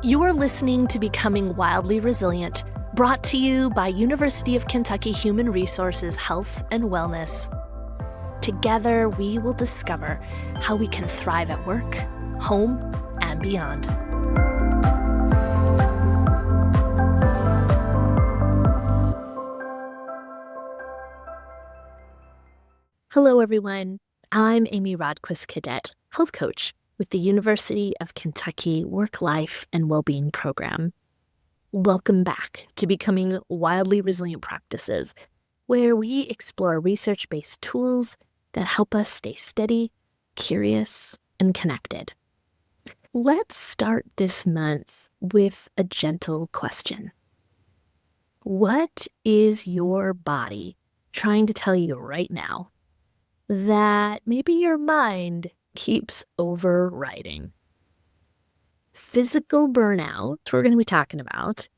You're listening to Becoming Wildly Resilient, brought to you by University of Kentucky Human Resources Health and Wellness. Together, we will discover how we can thrive at work, home, and beyond. Hello, everyone. I'm Amy Rodquist Kodet, health coach with the University of Kentucky Work-Life and Wellbeing Program. Welcome back to Becoming Wildly Resilient Practices, where we explore research-based tools that help us stay steady, curious, and connected. Let's start this month with a gentle question. What is your body trying to tell you right now that maybe your mind keeps overriding? Physical burnout, we're going to be talking about,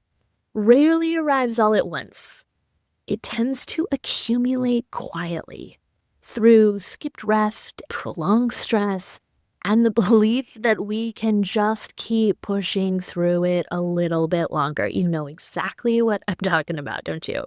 rarely arrives all at once. It tends to accumulate quietly through skipped rest, prolonged stress, and the belief that we can just keep pushing through it a little bit longer. You know exactly what I'm talking about, don't you?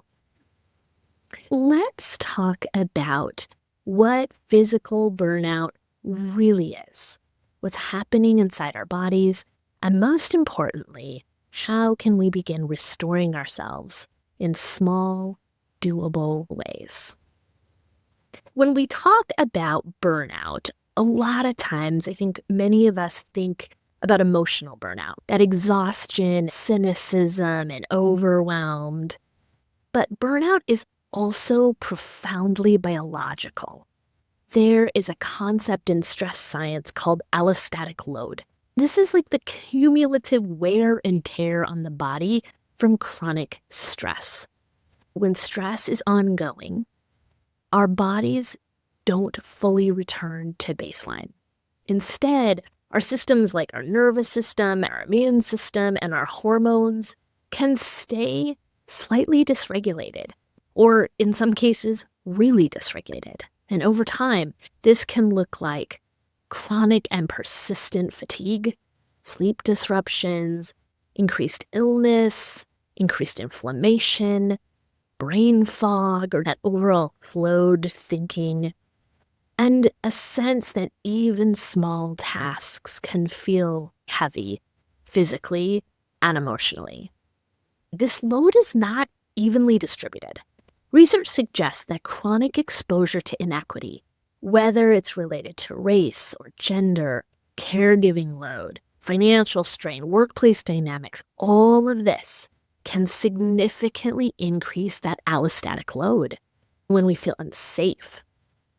Let's talk about what physical burnout really is, what's happening inside our bodies, and most importantly, how can we begin restoring ourselves in small, doable ways? When we talk about burnout, a lot of times I think many of us think about emotional burnout, that exhaustion, cynicism, and overwhelmed. But burnout is also profoundly biological. There is a concept in stress science called allostatic load. This is like the cumulative wear and tear on the body from chronic stress. When stress is ongoing, our bodies don't fully return to baseline. Instead, our systems like our nervous system, our immune system, and our hormones can stay slightly dysregulated, or in some cases, really dysregulated. And over time, this can look like chronic and persistent fatigue, sleep disruptions, increased illness, increased inflammation, brain fog, or that overall flowed thinking, and a sense that even small tasks can feel heavy physically and emotionally. This load is not evenly distributed. Research suggests that chronic exposure to inequity, whether it's related to race or gender, caregiving load, financial strain, workplace dynamics, all of this can significantly increase that allostatic load when we feel unsafe,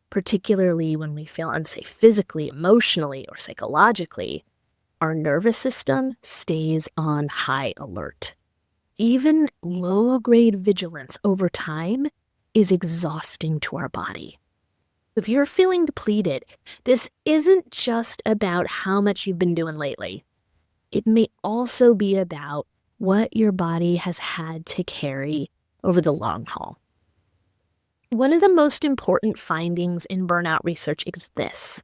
particularly when we feel unsafe physically, emotionally, or psychologically. Our nervous system stays on high alert. Even low-grade vigilance over time is exhausting to our body. If you're feeling depleted, this isn't just about how much you've been doing lately. It may also be about what your body has had to carry over the long haul. One of the most important findings in burnout research is this.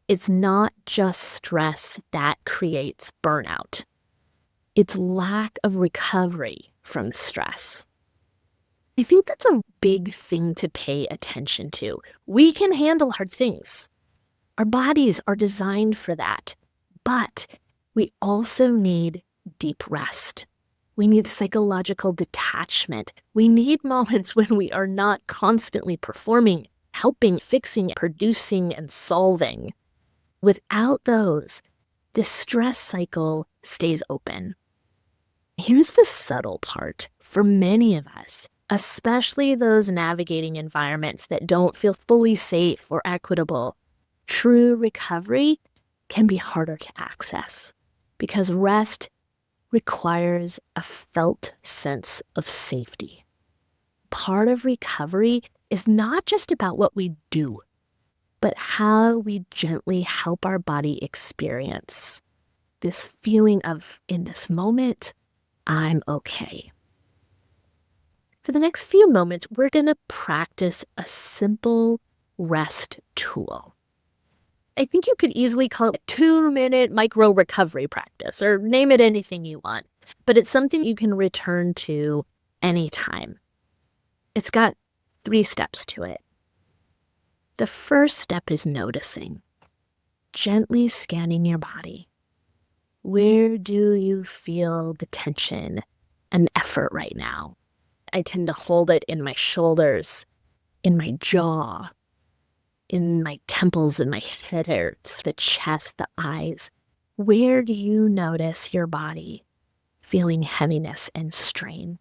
It's not just stress that creates burnout. It's lack of recovery from stress. I think that's a big thing to pay attention to. We can handle hard things. Our bodies are designed for that. But we also need deep rest. We need psychological detachment. We need moments when we are not constantly performing, helping, fixing, producing, and solving. Without those, the stress cycle stays open. Here's the subtle part for many of us, especially those navigating environments that don't feel fully safe or equitable. True recovery can be harder to access because rest requires a felt sense of safety. Part of recovery is not just about what we do, but how we gently help our body experience this feeling of, in this moment, I'm okay. For the next few moments, we're going to practice a simple rest tool. I think you could easily call it a 2-minute micro recovery practice, or name it anything you want, but it's something you can return to anytime. It's got 3 steps to it. The first step is noticing, gently scanning your body. Where do you feel the tension and effort right now? I tend to hold it in my shoulders, in my jaw, in my temples, in my head hurts, the chest, the eyes. Where do you notice your body feeling heaviness and strain?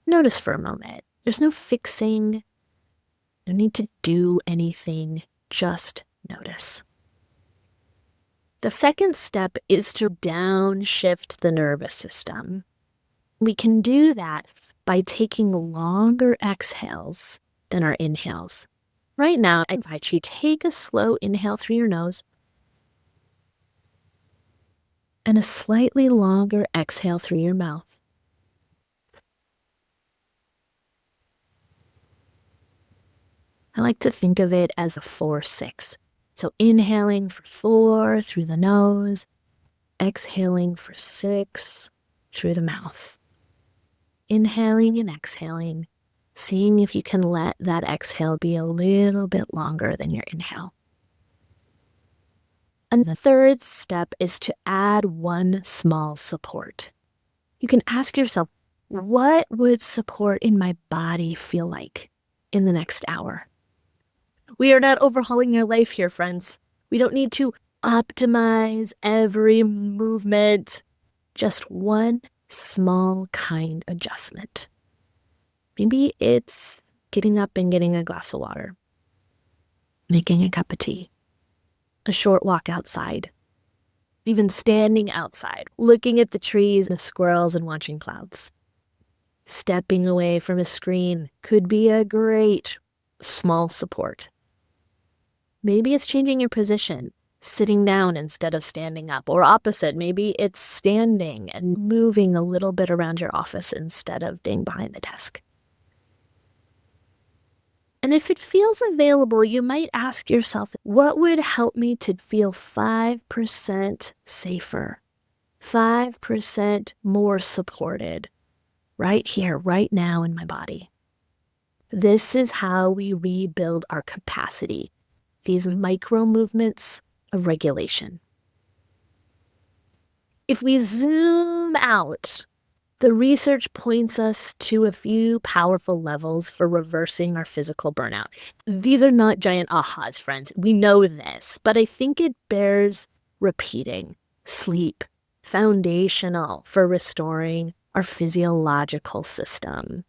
Notice for a moment. There's no fixing, no need to do anything, just notice. The second step is to downshift the nervous system. We can do that by taking longer exhales than our inhales. Right now, I invite you to take a slow inhale through your nose and a slightly longer exhale through your mouth. I like to think of it as a 4-6. So inhaling for 4 through the nose, exhaling for 6 through the mouth. Inhaling and exhaling, seeing if you can let that exhale be a little bit longer than your inhale. And the third step is to add one small support. You can ask yourself, what would support in my body feel like in the next hour? We are not overhauling your life here, friends. We don't need to optimize every movement. Just one small kind adjustment. Maybe it's getting up and getting a glass of water, making a cup of tea, a short walk outside, even standing outside, looking at the trees, the squirrels, and watching clouds. Stepping away from a screen could be a great small support. Maybe it's changing your position, sitting down instead of standing up, or opposite, maybe it's standing and moving a little bit around your office instead of being behind the desk. And if it feels available, you might ask yourself, what would help me to feel 5% safer, 5% more supported, right here, right now in my body? This is how we rebuild our capacity, these micro movements of regulation. If we zoom out, the research points us to a few powerful levels for reversing our physical burnout. These are not giant ahas, friends. We know this, but I think it bears repeating. Sleep, foundational for restoring our physiological system.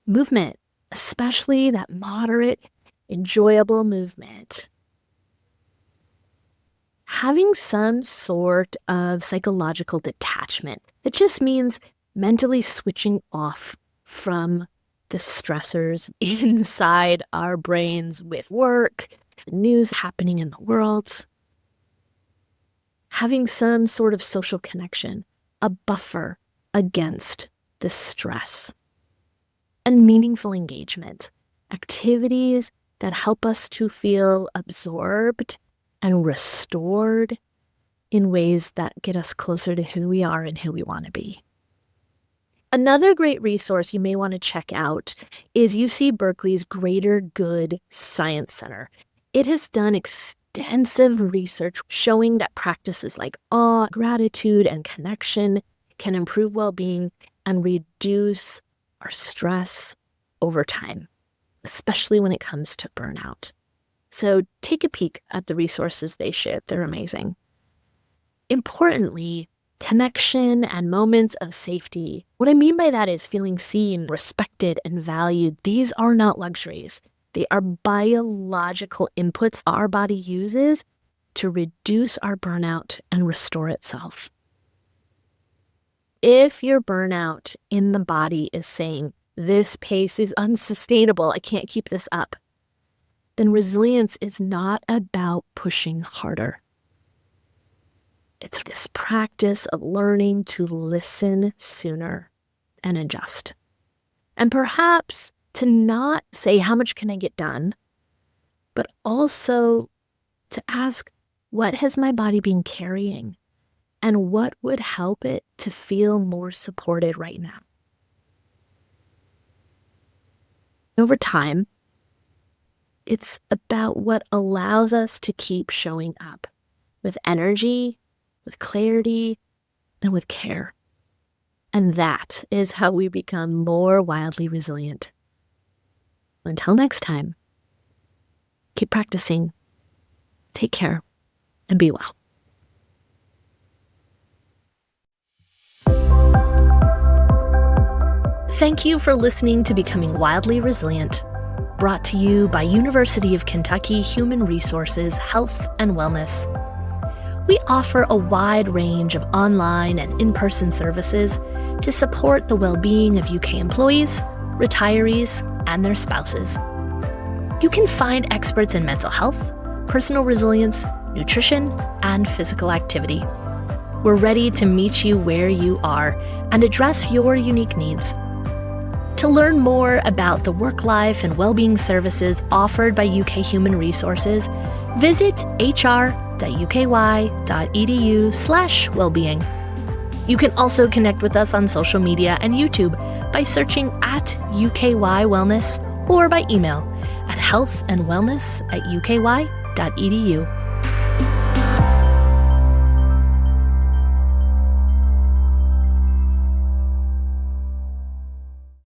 Movement, especially that moderate, enjoyable movement. Having some sort of psychological detachment. It just means mentally switching off from the stressors inside our brains with work, the news happening in the world. Having some sort of social connection, a buffer against the stress. And meaningful engagement, activities that help us to feel absorbed and restored in ways that get us closer to who we are and who we want to be. Another great resource you may want to check out is UC Berkeley's Greater Good Science Center. It has done extensive research showing that practices like awe, gratitude, and connection can improve well-being and reduce our stress over time, especially when it comes to burnout. So take a peek at the resources they shared. They're amazing. Importantly, connection and moments of safety. What I mean by that is feeling seen, respected, and valued. These are not luxuries. They are biological inputs our body uses to reduce our burnout and restore itself. If your burnout in the body is saying, this pace is unsustainable, I can't keep this up, then resilience is not about pushing harder. It's this practice of learning to listen sooner and adjust. And perhaps to not say, how much can I get done? But also to ask, what has my body been carrying? And what would help it to feel more supported right now? Over time, it's about what allows us to keep showing up with energy, with clarity, and with care. And that is how we become more wildly resilient. Until next time, keep practicing, take care, and be well. Thank you for listening to Becoming Wildly Resilient, brought to you by University of Kentucky Human Resources Health and Wellness. We offer a wide range of online and in-person services to support the well-being of UK employees, retirees, and their spouses. You can find experts in mental health, personal resilience, nutrition, and physical activity. We're ready to meet you where you are and address your unique needs. To learn more about the work-life and well-being services offered by UK Human Resources, visit hr.uky.edu/wellbeing. You can also connect with us on social media and YouTube by searching @UKY Wellness or by email at healthandwellness@uky.edu.